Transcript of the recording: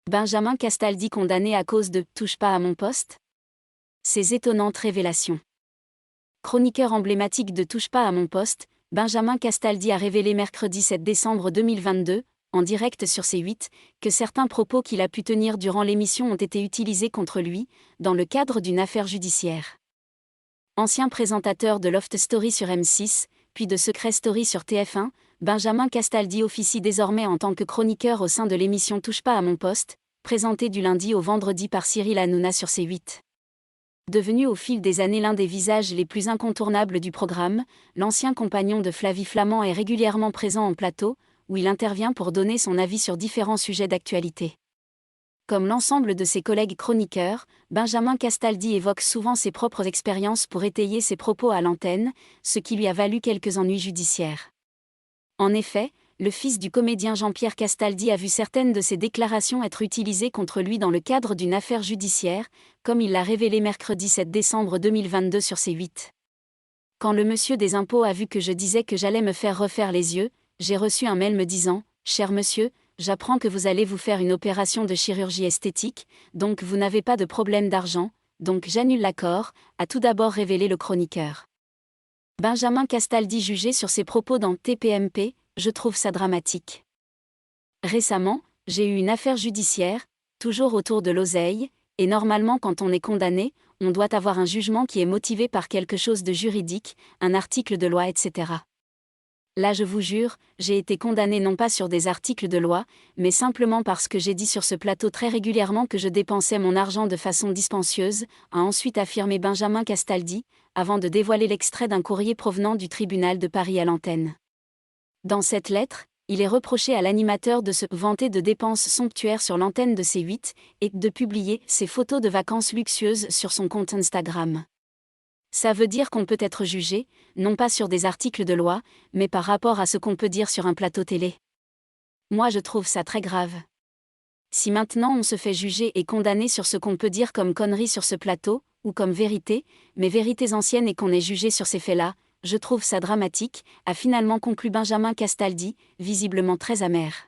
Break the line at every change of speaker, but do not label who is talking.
Benjamin Castaldi condamné à cause de « touche pas à mon poste ». Ces étonnantes révélations. Chroniqueur emblématique de Touche pas à mon poste, Benjamin Castaldi a révélé mercredi 7 décembre 2022, en direct sur C8, que certains propos qu'il a pu tenir durant l'émission ont été utilisés contre lui, dans le cadre d'une affaire judiciaire. Ancien présentateur de Loft Story sur M6, puis de Secret Story sur TF1, Benjamin Castaldi officie désormais en tant que chroniqueur au sein de l'émission Touche pas à mon poste, présentée du lundi au vendredi par Cyril Hanouna sur C8. Devenu au fil des années l'un des visages les plus incontournables du programme, l'ancien compagnon de Flavie Flament est régulièrement présent en plateau, où il intervient pour donner son avis sur différents sujets d'actualité. Comme l'ensemble de ses collègues chroniqueurs, Benjamin Castaldi évoque souvent ses propres expériences pour étayer ses propos à l'antenne, ce qui lui a valu quelques ennuis judiciaires. En effet, le fils du comédien Jean-Pierre Castaldi a vu certaines de ses déclarations être utilisées contre lui dans le cadre d'une affaire judiciaire, comme il l'a révélé mercredi 7 décembre 2022 sur C8. Quand le monsieur des impôts a vu que je disais que j'allais me faire refaire les yeux, j'ai reçu un mail me disant « Cher monsieur, j'apprends que vous allez vous faire une opération de chirurgie esthétique, donc vous n'avez pas de problème d'argent, donc j'annule l'accord », a tout d'abord révélé le chroniqueur. Benjamin Castaldi jugé sur ses propos dans TPMP, je trouve ça dramatique. Récemment, j'ai eu une affaire judiciaire, toujours autour de l'oseille, et normalement quand on est condamné, on doit avoir un jugement qui est motivé par quelque chose de juridique, un article de loi, etc. Là je vous jure, j'ai été condamné non pas sur des articles de loi, mais simplement parce que j'ai dit sur ce plateau très régulièrement que je dépensais mon argent de façon dispensieuse, a ensuite affirmé Benjamin Castaldi, avant de dévoiler l'extrait d'un courrier provenant du tribunal de Paris à l'antenne. Dans cette lettre, il est reproché à l'animateur de se vanter de dépenses somptuaires sur l'antenne de C8 et de publier ses photos de vacances luxueuses sur son compte Instagram. Ça veut dire qu'on peut être jugé, non pas sur des articles de loi, mais par rapport à ce qu'on peut dire sur un plateau télé. Moi je trouve ça très grave. Si maintenant on se fait juger et condamner sur ce qu'on peut dire comme conneries sur ce plateau, ou comme vérité, mais vérités anciennes et qu'on est jugé sur ces faits-là, je trouve ça dramatique, a finalement conclu Benjamin Castaldi, visiblement très amer.